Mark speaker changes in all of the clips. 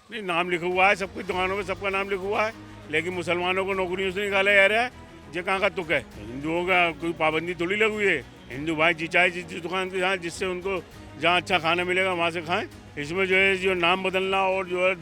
Speaker 1: नहीं, नाम लिखा हुआ है सबकी दुकानों में, सबका नाम लिखा हुआ है, लेकिन मुसलमानों को नौकरियों से निकाला जा रहा है। ये कहाँ का तुक है? हिंदुओं का कोई पाबंदी थोड़ी लगी हुई है। हिंदू भाई जी चाहे जिस दुकान पे जहाँ जिससे उनको जहाँ अच्छा खाना मिलेगा वहाँ से खाएं। इसमें जो है जो नाम बदलना और जो है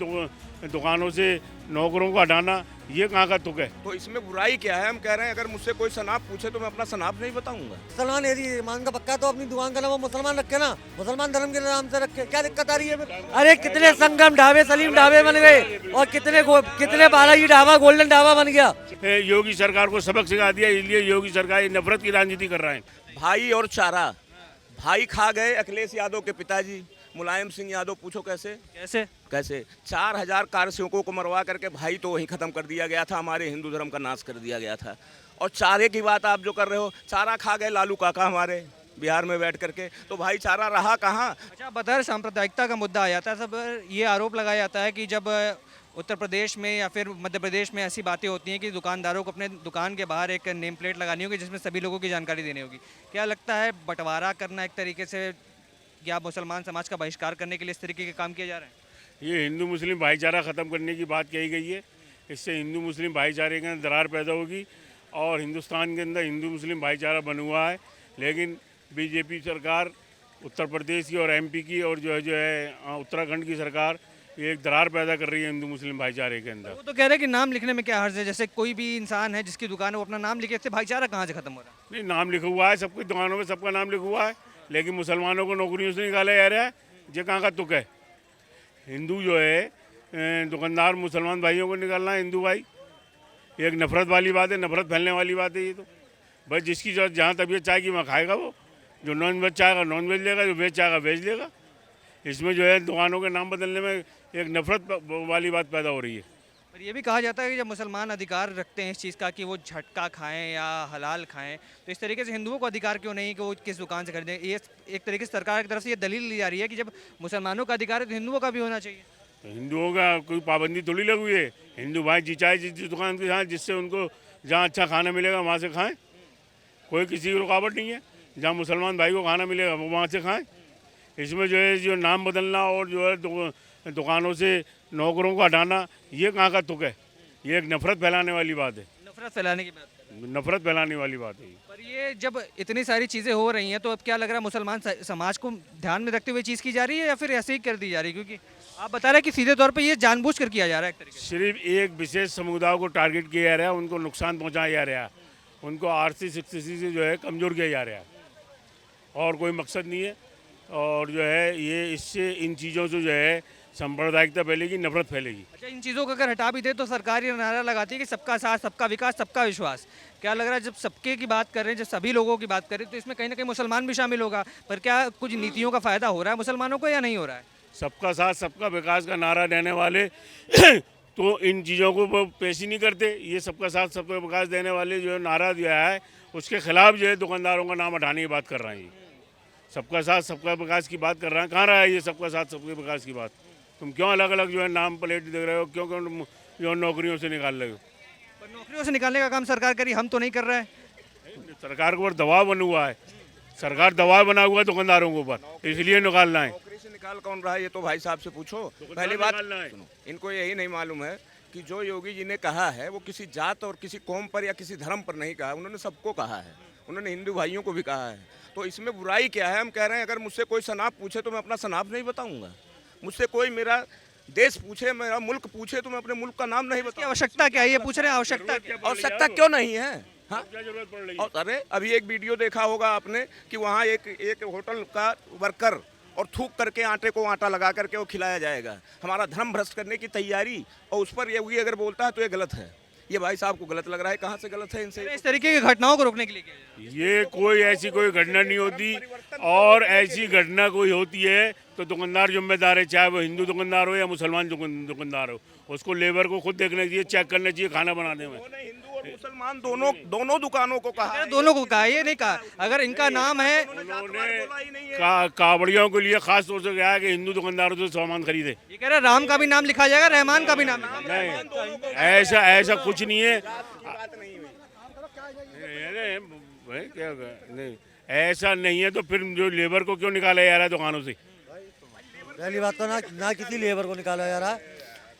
Speaker 1: दुकानों से नौकरों को हटाना, ये कहाँ का तुक है?
Speaker 2: तो इसमें बुराई क्या है? हम कह रहे हैं अगर मुझसे कोई सनाब पूछे तो मैं अपना सनाब नहीं बताऊंगा।
Speaker 3: मुसलमान यदि ईमान का पक्का है तो अपनी दुकान का नाम वो मुसलमान रखे ना, मुसलमान धर्म के नाम से रखे, क्या दिक्कत आ रही है? अरे कितने संगम ढाबे, सलीम ढाबे बन गए और कितने बालाजी ढाबा, गोल्डन ढाबा बन गया।
Speaker 1: योगी सरकार को सबक सिखा दिया, इसलिए योगी सरकार ये नफरत की राजनीति कर रहे हैं।
Speaker 2: भाई और चारा, भाई खा गए अखिलेश यादव के पिताजी मुलायम सिंह यादव। पूछो कैसे
Speaker 4: कैसे?
Speaker 2: कैसे 4,000 कारसेवकों को मरवा करके भाई तो वहीं खत्म कर दिया गया था, हमारे हिंदू धर्म का नाश कर दिया गया था। और चारे की बात आप जो कर रहे हो, चारा खा गए लालू काका हमारे बिहार में बैठ करके, तो भाई चारा रहा कहाँ?
Speaker 4: अच्छा, बता रहे सांप्रदायिकता का मुद्दा आ जाता है। सब ये आरोप लगाया जाता है कि जब उत्तर प्रदेश में या फिर मध्य प्रदेश में ऐसी बातें होती हैं कि दुकानदारों को अपने दुकान के बाहर एक नेम प्लेट लगानी होगी जिसमें सभी लोगों की जानकारी देनी होगी। क्या लगता है बंटवारा करना एक तरीके से, क्या मुसलमान समाज का बहिष्कार करने के लिए इस तरीके के काम किए जा रहे हैं?
Speaker 1: ये हिंदू मुस्लिम भाईचारा ख़त्म करने की बात कही गई है। इससे हिंदू मुस्लिम भाईचारे के अंदर दरार पैदा होगी और हिंदुस्तान के अंदर हिंदू मुस्लिम भाईचारा बना हुआ है, लेकिन बीजेपी सरकार उत्तर प्रदेश की और एमपी की और जो है उत्तराखंड की सरकार ये एक दरार पैदा कर रही है हिंदू मुस्लिम भाईचारे के अंदर।
Speaker 4: वो तो कह रहे हैं कि नाम लिखने में क्या हर्ज है, जैसे कोई भी इंसान है जिसकी दुकान है वो अपना नाम लिखे, इससे भाईचारा कहाँ से खत्म हो रहा है?
Speaker 1: नहीं, नाम लिखा हुआ है सबकी दुकानों में, सबका नाम लिखा हुआ है, लेकिन मुसलमानों को नौकरियों से निकाला जा रहा है। ये कहाँ का तुक है? हिंदू जो है दुकानदार मुसलमान भाइयों को निकालना है, हिंदू भाई, ये एक नफरत वाली बात है, नफरत फैलने वाली बात है ये तो। बस जिसकी जहाँ तबीयत चाहेगी वहाँ खाएगा वो, जो नॉन वेज चाहेगा नॉन वेज लेगा, जो वेज चाहेगा वेज लेगा। इसमें जो है दुकानों के नाम बदलने में एक नफरत वाली बात पैदा हो रही है।
Speaker 4: पर ये भी कहा जाता है कि जब मुसलमान अधिकार रखते हैं इस चीज़ का कि वो झटका खाएं या हलाल खाएं, तो इस तरीके से हिंदुओं को अधिकार क्यों नहीं कि वो किस दुकान से खरीदें? ये एक तरीके से सरकार की तरफ से ये दलील ली जा रही है कि जब मुसलमानों का अधिकार है तो हिंदुओं का भी होना चाहिए।
Speaker 1: तो हिंदुओं का कोई पाबंदी थोड़ी लगी हुई है। हिंदू भाई जी चाहे जिस दुकान के जहाँ जिससे उनको जहाँ अच्छा खाना मिलेगा वहाँ से खाएं, कोई किसी की रुकावट नहीं है। जहाँ मुसलमान भाई को खाना मिलेगा वो वहाँ से खाएं। इसमें जो है जो नाम बदलना और जो है दुकानों से नौकरों को हटाना, ये कहाँ का तुक है? ये एक नफरत फैलाने वाली बात है,
Speaker 4: नफरत फैलाने की बात कर रहे हैं।
Speaker 1: नफरत फैलाने वाली बात है।
Speaker 4: पर ये जब इतनी सारी चीज़ें हो रही हैं तो अब क्या लग रहा है मुसलमान समाज को ध्यान में रखते हुए चीज़ की जा रही है या फिर ऐसे ही कर दी जा रही है? क्योंकि आप बता रहे हैं कि सीधे तौर पे ये जानबूझ कर किया जा रहा है एक तरीके से।
Speaker 1: सिर्फ एक विशेष समुदाय को टारगेट किया जा रहा है, उनको नुकसान पहुँचाया जा रहा है, उनको आर्थिक स्थिति से जो है कमज़ोर किया जा रहा है, और कोई मकसद नहीं है। और जो है ये इससे इन चीज़ों से जो है सांप्रदायिकता फैलेगी, नफरत फैलेगी।
Speaker 4: अच्छा, इन चीज़ों को अगर हटा भी दे तो सरकार ये नारा लगाती है कि सबका साथ, सबका विकास, सबका विश्वास। क्या लग रहा है जब सबके की बात कर रहे हैं, जब सभी लोगों की बात कर रहे हैं, तो इसमें कहीं ना कहीं मुसलमान भी शामिल होगा। पर क्या कुछ नीतियों का फ़ायदा हो रहा है मुसलमानों को या नहीं हो रहा है?
Speaker 1: सबका साथ सबका विकास का नारा देने वाले तो इन चीज़ों को वो पेश ही नहीं करते। ये सबका साथ सबका विकास देने वाले जो नारा दिया है उसके खिलाफ जो है दुकानदारों का नाम हटाने की बात कर रहे हैं। सबका साथ सबका विकास की बात कर रहे हैं, कहाँ रहा है ये सबका साथ सबके विकास की बात? तुम क्यों अलग अलग जो है नाम प्लेट दे रहे हो? क्यों क्यों जो नौकरियों से निकाल रहे हो?
Speaker 4: पर नौकरियों से निकालने का काम सरकार करी, हम तो नहीं कर रहे हैं।
Speaker 1: सरकार के ऊपर दबाव बना हुआ है, सरकार दबाव बना हुआ है दुकानदारों के ऊपर, इसलिए निकालना है।
Speaker 2: नौकरी से निकाल कौन रहा है ये तो भाई साहब से पूछो। पहली बात
Speaker 1: निकालना है।
Speaker 2: सुनो, इनको यही नहीं मालूम है कि जो योगी जी ने कहा है वो किसी जात और किसी कौम पर या किसी धर्म पर नहीं कहा, उन्होंने सबको कहा है, उन्होंने हिंदू भाइयों को भी कहा है। तो इसमें बुराई क्या है? हम कह रहे हैं अगर मुझसे कोई सनाब पूछे तो मैं अपना सनाब नहीं बताऊंगा। मुझसे कोई मेरा देश पूछे, मेरा मुल्क पूछे तो मैं अपने मुल्क का नाम नहीं
Speaker 4: की
Speaker 2: बताऊंगा।
Speaker 4: आवश्यकता क्या है ये पूछ रहे हैं? आवश्यकता क्या?
Speaker 2: आवश्यकता क्यों नहीं है? हाँ,
Speaker 1: क्या जरूरत पड़ रही है?
Speaker 2: और अरे अभी एक वीडियो देखा होगा आपने कि वहाँ एक होटल का वर्कर और थूक करके आटे को आटा लगा करके वो खिलाया जाएगा। हमारा धर्म भ्रष्ट करने की तैयारी, और उस पर योगी अगर बोलता है तो ये गलत है। ये भाई साहब को गलत लग रहा है, कहाँ से गलत है इनसे?
Speaker 4: इस तरीके की घटनाओं को रोकने के लिए किया जाए।
Speaker 1: ये कोई ऐसी कोई घटना नहीं होती, और ऐसी घटना कोई होती है तो दुकानदार जिम्मेदार है, चाहे वो हिंदू दुकानदार हो या मुसलमान दुकानदार हो। उसको लेबर को खुद देखना चाहिए, चेक करना चाहिए खाना बनाने में।
Speaker 2: उन्होंने हिंदू और मुसलमान दोनों दुकानों को कहा है।
Speaker 4: दोनों को कहा, ये नहीं कहा अगर इनका नाम है।
Speaker 1: उन्होंने कावड़ियों के लिए खास तौर से कहा है कि हिंदू दुकानदारों से सामान खरीदे।
Speaker 4: ये कह रहे हैं राम का भी नाम लिखा जाएगा, रहमान का भी नाम।
Speaker 1: नहीं, ऐसा कुछ नहीं है। भाई क्या नहीं, ऐसा नहीं है तो फिर जो लेबर को क्यों निकाला जा रहा है दुकानों से?
Speaker 3: पहली बात तो ना किसी लेबर को निकाला जा रहा है,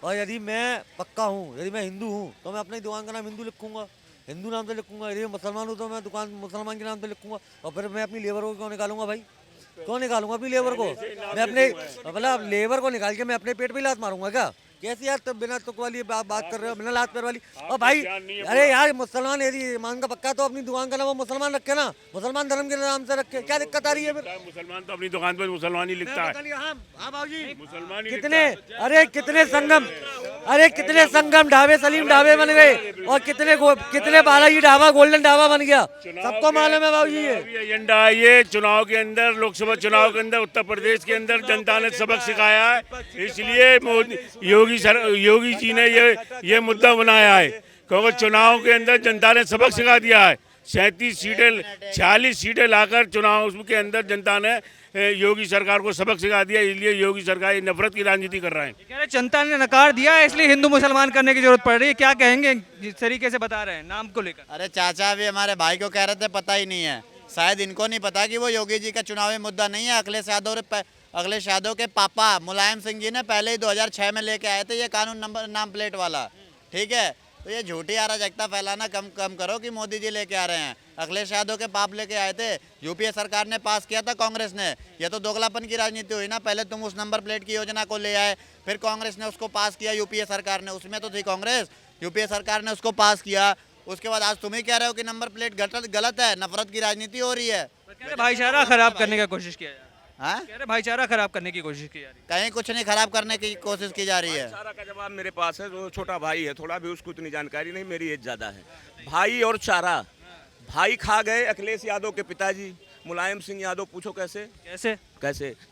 Speaker 3: और यदि मैं पक्का हूँ, यदि मैं हिंदू हूँ तो मैं अपनी दुकान का नाम हिंदू लिखूंगा, हिंदू नाम से लिखूंगा। यदि मैं मुसलमान हूँ तो मैं दुकान मुसलमान के नाम से लिखूंगा। और फिर मैं अपनी लेबर को क्यों निकालूंगा भाई? क्यों निकालूंगा अपनी लेबर को? मैं अपने मतलब लेबर को निकाल के मैं अपने पेट पे लात मारूंगा क्या? कैसी यार तब बिना तुक वाली बात कर रहे हो, बिना लात पैर वाली? और भाई अरे यार मुसलमान यदि ईमान का पक्का तो अपनी दुकान का नाम वो मुसलमान रखे ना, मुसलमान धर्म के नाम से रखे, क्या दिक्कत आ रही है फिर?
Speaker 1: मुसलमान तो अपनी दुकान पर मुसलमान ही लिखता है। मुसलमान ही
Speaker 3: कितने अरे कितने संगम ढाबे सलीम ढाबे बन गए और कितने बालाजी ढाबा गोल्डन ढाबा बन गया, सबको मालूम है बाबू जी। ये
Speaker 1: एजेंडा है ये चुनाव के अंदर, लोकसभा चुनाव के अंदर उत्तर प्रदेश के अंदर जनता ने सबक सिखाया है, इसलिए योगी जी ने ये मुद्दा बनाया है, क्योंकि चुनाव के अंदर जनता ने सबक सिखा दिया है। 46 सीटें लाकर चुनाव के अंदर जनता ने योगी सरकार को सबक सिखा दिया, इसलिए योगी सरकार ये नफरत की राजनीति कर रहे हैं।
Speaker 4: कह रहे जनता ने नकार दिया है इसलिए हिंदू मुसलमान करने की जरूरत पड़ रही है, क्या कहेंगे जिस तरीके से बता रहे हैं नाम को लेकर?
Speaker 5: अरे चाचा भी हमारे भाई को कह रहे थे पता ही नहीं है, शायद इनको नहीं पता कि वो योगी जी का चुनावी मुद्दा नहीं है। अखिलेश यादव के पापा मुलायम सिंह जी ने पहले ही 2006 में लेके आए थे ये कानून नाम प्लेट वाला, ठीक है? तो ये झूठी अराजकता फैलाना कम करो कि मोदी जी लेके आ रहे हैं। अखिलेश यादव के बाप लेके आए थे, यूपीए सरकार ने पास किया था कांग्रेस ने। ये तो दोगलापन की राजनीति हुई ना, पहले तुम उस नंबर प्लेट की योजना को ले आए, फिर कांग्रेस ने उसको पास किया, यूपीए सरकार ने, उसमें तो थी कांग्रेस, यूपीए सरकार ने उसको पास किया। उसके बाद आज तुम ही कह रहे हो कि नंबर प्लेट गलत है, नफरत की राजनीति हो रही है।
Speaker 4: कह रहे भाईचारा खराब करने की कोशिश किया जा रहा है।
Speaker 5: हाँ,
Speaker 4: कह रहे भाईचारा खराब करने की कोशिश की जा रही है।
Speaker 5: कहीं कुछ नहीं खराब करने की कोशिश की जा रही है।
Speaker 2: भाईचारा का जवाब मेरे पास है, जो छोटा भाई है, थोड़ा भी उसको इतनी जानकारी नहीं, मेरी एज ज़्यादा है। भाई और चारा, भाई खा गए अखिलेश यादव के पिताजी मुलायम सिंह यादव, पूछो कैसे?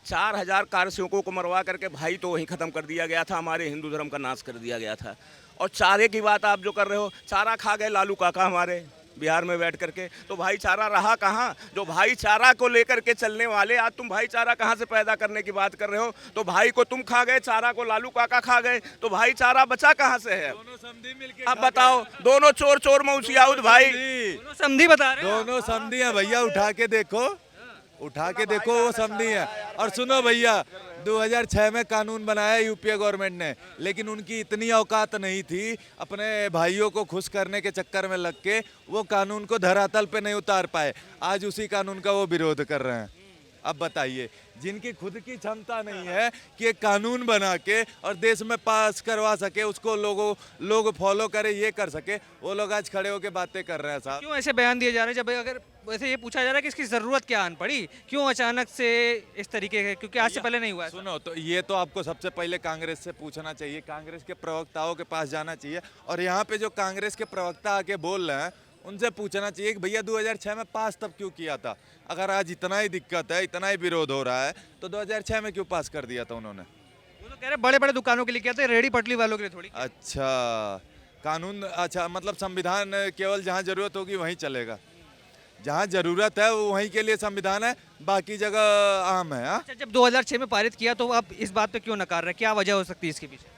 Speaker 2: 4000 कारसेवकों को मरवा करके भाई तो वहीं ख़त्म कर दिया गया था, हमारे हिंदू धर्म का नाश कर दिया गया था। और चारे की बात आप जो कर रहे हो, चारा खा गए लालू काका हमारे बिहार में बैठ करके, तो भाईचारा रहा कहाँ? जो भाईचारा को लेकर के चलने वाले, आज तुम भाईचारा कहाँ से पैदा करने की बात कर रहे हो? तो भाई को तुम खा गए, चारा को लालू काका खा गए, तो भाईचारा बचा कहाँ से है? अब बताओ, दोनों चोर मौसियाउद भाई,
Speaker 4: दोनों समधी बता रहे हैं।
Speaker 6: दोनों समधी हैं भैया, उठा के देखो वो समधी है। और सुनो भैया, 2006 में कानून बनाया यूपीए गवर्नमेंट ने, लेकिन उनकी इतनी औकात नहीं थी, अपने भाइयों को खुश करने के चक्कर में लग के वो कानून को धरातल पे नहीं उतार पाए। आज उसी कानून का वो विरोध कर रहे हैं। अब बताइए, जिनकी खुद की क्षमता नहीं है कि एक कानून बना के और देश में पास करवा सके, उसको लोग फॉलो करे, ये कर सके, वो लोग आज खड़े होकर बातें कर रहे हैं। साहब
Speaker 4: क्यों ऐसे बयान दिए जा रहे हैं? जब अगर वैसे ये पूछा जा रहा है कि इसकी जरूरत क्या आन पड़ी, क्यों अचानक से इस तरीके के, क्योंकि आज से पहले नहीं हुआ है।
Speaker 6: सुनो, तो ये तो आपको सबसे पहले कांग्रेस से पूछना चाहिए, कांग्रेस के प्रवक्ताओं के पास जाना चाहिए, और यहाँ पे जो कांग्रेस के प्रवक्ता आके बोल रहे हैं उनसे पूछना चाहिए कि भैया 2006 में पास तब क्यों किया था? अगर आज इतना ही दिक्कत है, इतना ही विरोध हो रहा है, तो 2006 में क्यों पास कर दिया था उन्होंने?
Speaker 4: वो तो कह रहे बड़े बड़े दुकानों के लिए किया था, रेडी पटली वालों के लिए थोड़ी।
Speaker 6: अच्छा, कानून, अच्छा मतलब संविधान केवल जहाँ जरूरत होगी वहीं चलेगा, जहाँ जरूरत है वो वहीं के लिए संविधान है, बाकी जगह आम है। हाँ?
Speaker 4: अच्छा, जब 2006 में पारित किया तो आप इस बात पे क्यों नकार रहे हैं? क्या वजह हो सकती है इसके पीछे?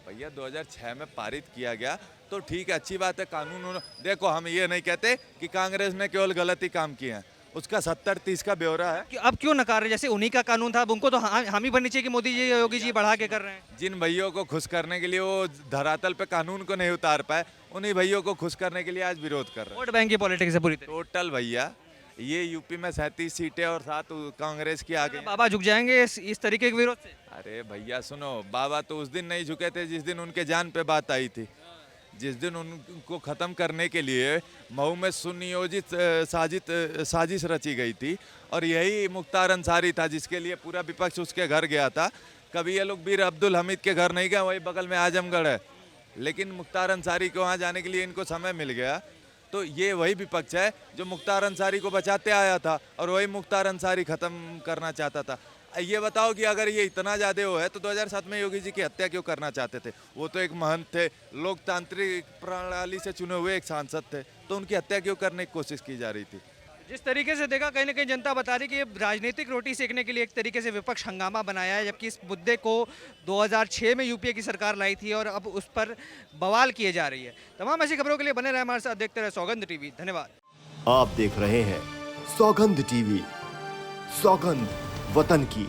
Speaker 6: भैया 2006 में पारित किया गया तो ठीक है, अच्छी बात है। कानून देखो, हम ये नहीं कहते कि कांग्रेस ने केवल गलत ही काम किए हैं, उसका 70-30 का ब्यौरा है।
Speaker 4: अब क्यों नकार रहे? जैसे उन्हीं का कानून था, अब उनको तो हामी बननी चाहिए कि मोदी जी योगी जी बढ़ा के कर रहे हैं।
Speaker 6: जिन भैयों को खुश करने के लिए वो धरातल पे कानून को नहीं उतार पाए, उन्हीं भैयों को खुश करने के लिए आज विरोध कर रहे हैं।
Speaker 4: वोट बैंक की पॉलिटिक्स है पूरी तरह।
Speaker 6: टोटल भैया, ये यूपी में 37 सीटें और 7 कांग्रेस की आ गई।
Speaker 4: बाबा झुक जाएंगे इस तरीके के विरोध से?
Speaker 6: अरे भैया सुनो, बाबा तो उस दिन नहीं झुके थे जिस दिन उनके जान पे बात आई थी, जिस दिन उनको ख़त्म करने के लिए मऊ में सुनियोजित साजिश रची गई थी, और यही मुख्तार अंसारी था जिसके लिए पूरा विपक्ष उसके घर गया था। कभी ये लोग बीर अब्दुल हमीद के घर नहीं गए, वही बगल में आजमगढ़ है, लेकिन मुख्तार अंसारी को वहाँ जाने के लिए इनको समय मिल गया। तो ये वही विपक्ष है जो मुख्तार अंसारी को बचाते आया था, और वही मुख्तार अंसारी ख़त्म करना चाहता था। ये बताओ कि अगर ये इतना ज़्यादा वो है तो 2007 में योगी जी की हत्या क्यों करना चाहते थे? वो तो एक महंत थे, लोकतांत्रिक प्रणाली से चुने हुए एक सांसद थे, तो उनकी हत्या क्यों करने की कोशिश की जा रही थी?
Speaker 4: जिस तरीके से देखा, कहीं ना कहीं जनता बता रही कि ये राजनीतिक रोटी सेकने के लिए एक तरीके से विपक्ष हंगामा बनाया है, जबकि इस मुद्दे को 2006 में यूपीए की सरकार लाई थी और अब उस पर बवाल किए जा रही है। तमाम ऐसी खबरों के लिए बने रहे हमारे साथ, देखते रहे सौगंध टीवी। धन्यवाद।
Speaker 7: आप देख रहे हैं सौगंध टीवी, सौगंध वतन की।